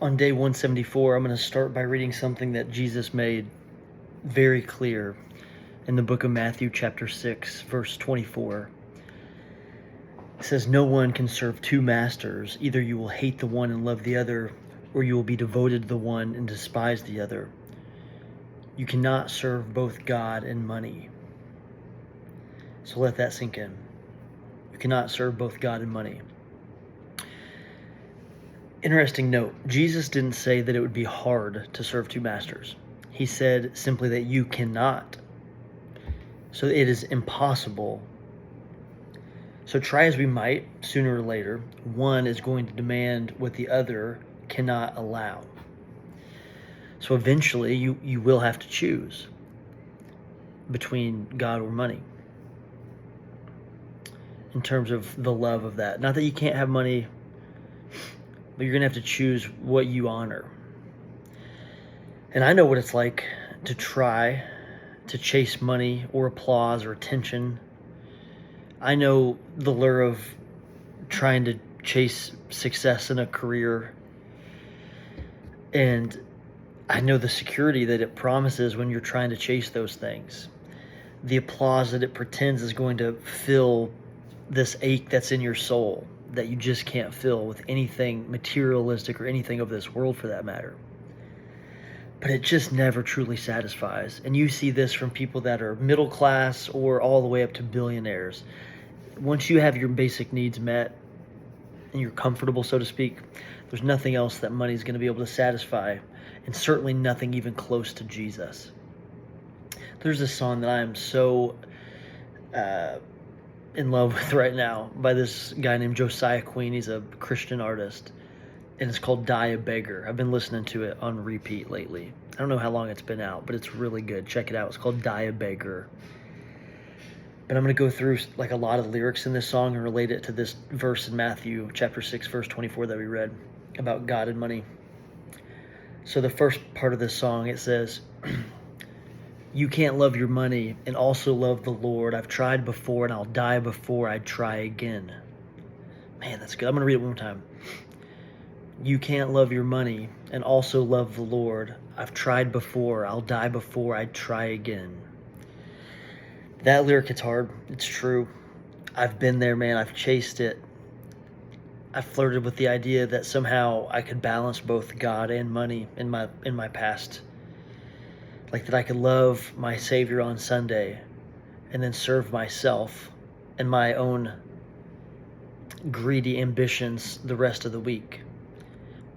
On day 174, I'm going to start by reading something that Jesus made very clear in the book of Matthew, chapter 6, verse 24. It says, "No one can serve two masters. Either you will hate the one and love the other, or you will be devoted to the one and despise the other. You cannot serve both God and money." So let that sink in. You cannot serve both God and money. Interesting note, Jesus didn't say that it would be hard to serve two masters. He said simply that you cannot. So it is impossible. So try as we might, sooner or later, one is going to demand what the other cannot allow. So eventually you will have to choose between God or money in terms of the love of that. Not that you can't have money, but you're going to have to choose what you honor. And I know what it's like to try to chase money or applause or attention. I know the lure of trying to chase success in a career. And I know the security that it promises when you're trying to chase those things. The applause that it pretends is going to fill this ache that's in your soul that you just can't fill with anything materialistic or anything of this world for that matter. But it just never truly satisfies. And you see this from people that are middle class or all the way up to billionaires. Once you have your basic needs met and you're comfortable, so to speak, there's nothing else that money is going to be able to satisfy, and certainly nothing even close to Jesus. There's a song that I am so in love with right now by this guy named Josiah Queen. He's a Christian artist, and it's called Die a Beggar. I've been listening to it on repeat lately. I don't know how long it's been out, but it's really good. Check it out. It's called Die a Beggar. But I'm going to go through like a lot of lyrics in this song and relate it to this verse in Matthew chapter 6, verse 24 that we read about God and money. So the first part of this song, it says, "You can't love your money and also love the Lord. I've tried before and I'll die before I try again." Man, that's good. I'm going to read it one more time. "You can't love your money and also love the Lord. I've tried before. I'll die before I try again." That lyric hits hard. It's true. I've been there, man. I've chased it. I've flirted with the idea that somehow I could balance both God and money in my past. Like that I could love my Savior on Sunday and then serve myself and my own greedy ambitions the rest of the week.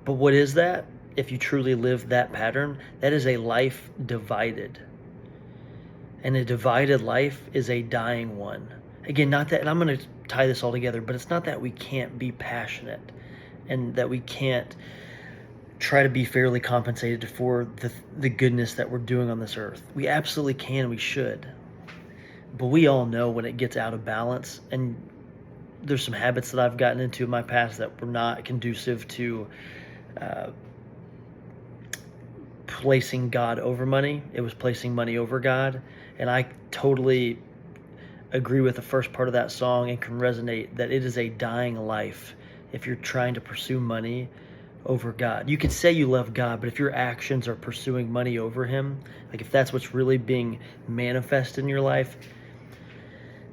But what is that? If you truly live that pattern, that is a life divided. And a divided life is a dying one. Again, not that, and I'm going to tie this all together, but it's not that we can't be passionate and that we can't try to be fairly compensated for the goodness that we're doing on this earth. We absolutely can, we should. But we all know when it gets out of balance, and there's some habits that I've gotten into in my past that were not conducive to placing God over money. It was placing money over God. And I totally agree with the first part of that song and can resonate that it is a dying life if you're trying to pursue money over God. You could say you love God, but if your actions are pursuing money over Him, like if that's what's really being manifest in your life,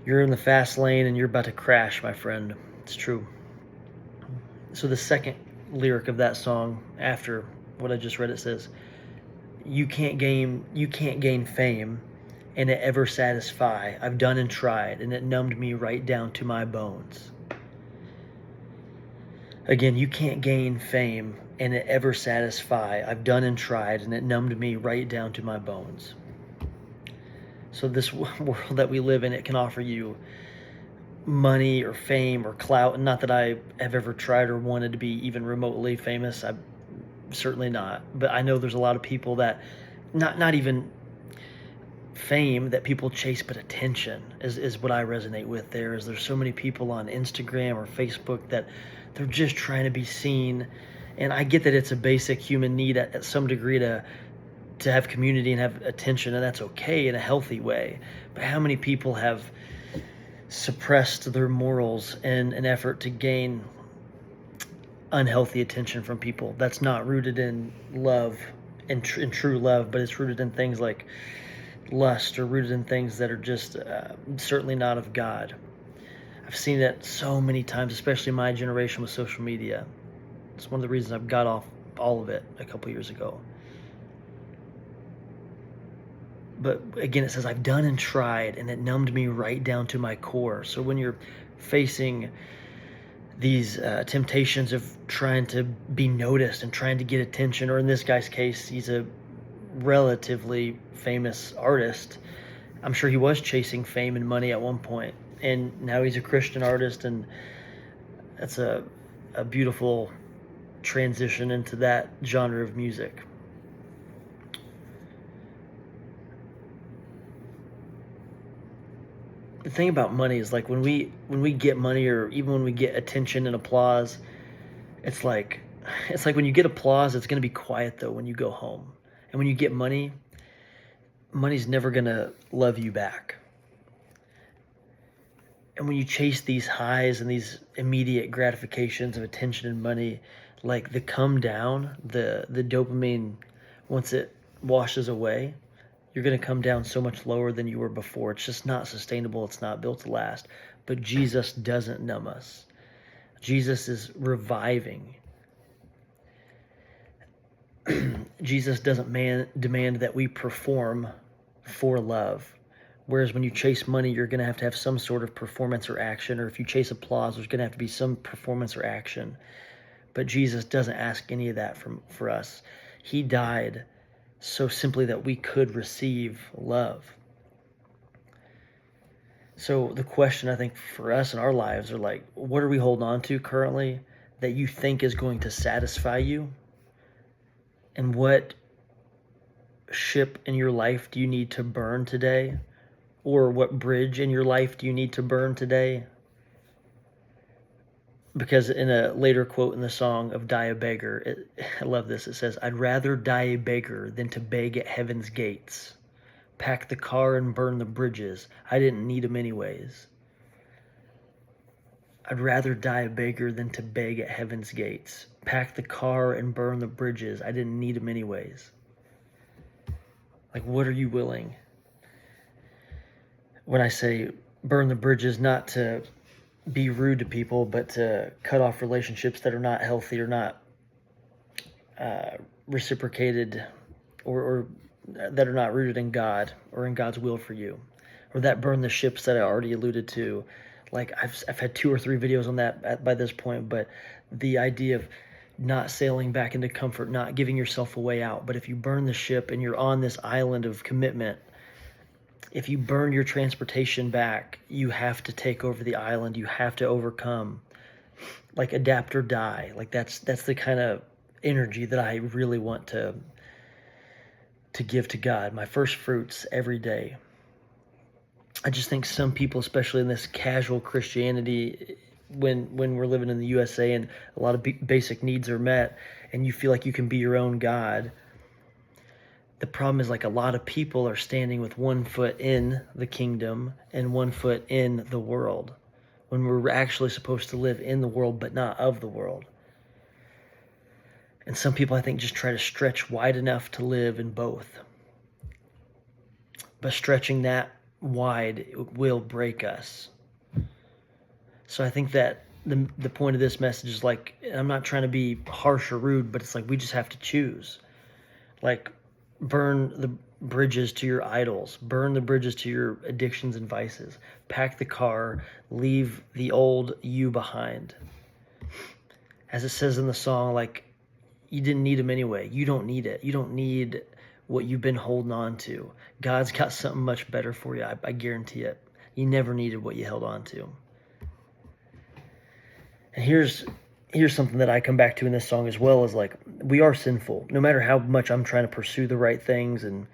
you're in the fast lane and you're about to crash, my friend. It's true. So the second lyric of that song, after what I just read, it says, you can't gain fame and it ever satisfy. I've done and tried, and it numbed me right down to my bones." Again, you can't gain fame and it ever satisfy. I've done and tried, and it numbed me right down to my bones. So this world that we live in, it can offer you money or fame or clout. And not that I have ever tried or wanted to be even remotely famous. I'm certainly not. But I know there's a lot of people that, not even fame that people chase, but attention is what I resonate with. There's so many people on Instagram or Facebook that they're just trying to be seen. And I get that it's a basic human need at some degree to have community and have attention, and that's okay in a healthy way. But how many people have suppressed their morals in an effort to gain unhealthy attention from people. That's not rooted in love in true love, but it's rooted in things like lust, or rooted in things that are just certainly not of God. I've seen it so many times, especially my generation with social media. It's one of the reasons I've got off all of it a couple years ago. But again, it says, I've done and tried, and it numbed me right down to my core. So when you're facing these temptations of trying to be noticed and trying to get attention, or in this guy's case, he's a relatively famous artist. I'm sure he was chasing fame and money at one point, and now he's a Christian artist, and that's a beautiful transition into that genre of music. The thing about money is, like, when we get money, or even when we get attention and applause, it's like when you get applause, it's going to be quiet though when you go home. And when you get money, money's never going to love you back. And when you chase these highs and these immediate gratifications of attention and money, like the come down, the dopamine, once it washes away, you're going to come down so much lower than you were before. It's just not sustainable. It's not built to last. But Jesus doesn't numb us. Jesus is reviving. Jesus doesn't demand that we perform for love. Whereas when you chase money, you're going to have some sort of performance or action. Or if you chase applause, there's going to have to be some performance or action. But Jesus doesn't ask any of that for us. He died so simply that we could receive love. So the question, I think, for us in our lives are like, what are we holding on to currently that you think is going to satisfy you? And what ship in your life do you need to burn today? Or what bridge in your life do you need to burn today? Because in a later quote in the song of Die a Beggar, I love this. It says, I'd rather die a beggar than to beg at heaven's gates. Pack the car and burn the bridges. I didn't need them anyways. I'd rather die a beggar than to beg at heaven's gates. Pack the car and burn the bridges. I didn't need them anyways. Like, what are you willing? When I say burn the bridges, not to be rude to people, but to cut off relationships that are not healthy or not reciprocated, or that are not rooted in God or in God's will for you, or that burn the ships that I already alluded to. Like, I've had 2 or 3 videos on that by this point, but the idea of not sailing back into comfort, not giving yourself a way out. But if you burn the ship and you're on this island of commitment, if you burn your transportation back, you have to take over the island. You have to overcome, like, adapt or die. Like, that's the kind of energy that I really want to give to God. My first fruits every day. I just think some people, especially in this casual Christianity, when we're living in the USA and a lot of basic needs are met, and you feel like you can be your own God. The problem is, like, a lot of people are standing with one foot in the kingdom and one foot in the world, when we're actually supposed to live in the world but not of the world. And some people, I think, just try to stretch wide enough to live in both. But stretching that wide will break us. So I think that the point of this message is, like, I'm not trying to be harsh or rude, but it's like we just have to choose. Like, burn the bridges to your idols. Burn the bridges to your addictions and vices. Pack the car. Leave the old you behind. As it says in the song, like, you didn't need them anyway. You don't need it. You don't need what you've been holding on to. God's got something much better for you. I guarantee it. You never needed what you held on to. And here's something that I come back to in this song as well, is, like, we are sinful. No matter how much I'm trying to pursue the right things and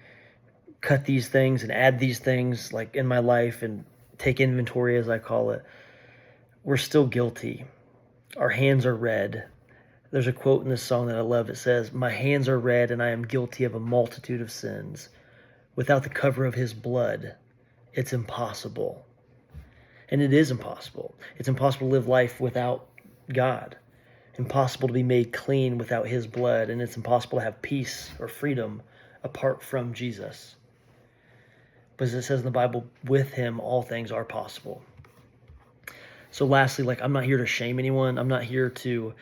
cut these things and add these things, like, in my life, and take inventory, as I call it, we're still guilty. Our hands are red. There's a quote in this song that I love. It says, my hands are red and I am guilty of a multitude of sins. Without the cover of his blood, it's impossible. And it is impossible. It's impossible to live life without God. impossible to be made clean without his blood, and it's impossible to have peace or freedom apart from Jesus. But as it says in the Bible, with him all things are possible. So lastly, like, I'm not here to shame anyone. I'm not here to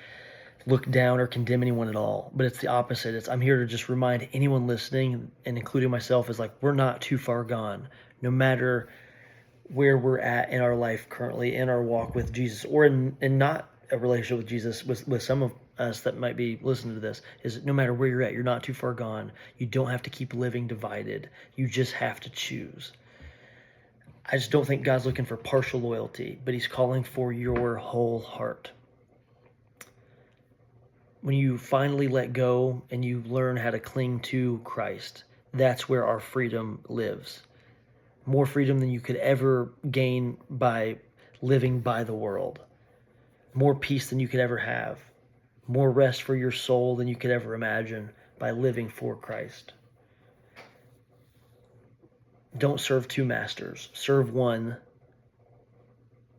look down or condemn anyone at all, but it's the opposite. I'm here to just remind anyone listening, and including myself, is like, we're not too far gone. No matter where we're at in our life currently, in our walk with Jesus, or in not a relationship with Jesus, with some of us that might be listening to this, is no matter where you're at, you're not too far gone. You don't have to keep living divided. You just have to choose. I just don't think God's looking for partial loyalty, but he's calling for your whole heart. When you finally let go and you learn how to cling to Christ, that's where our freedom lives. More freedom than you could ever gain by living by the world. More peace than you could ever have. More rest for your soul than you could ever imagine by living for Christ. Don't serve two masters. Serve one.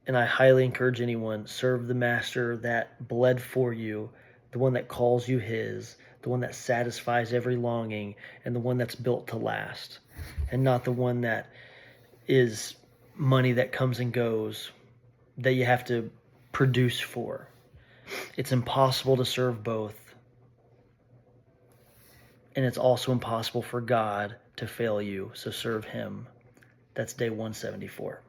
And I highly encourage anyone, serve the master that bled for you, the one that calls you his, the one that satisfies every longing, and the one that's built to last, and not the one that is money that comes and goes, that you have to produce for. It's impossible to serve both. And it's also impossible for God to fail you, so serve him. That's day 174.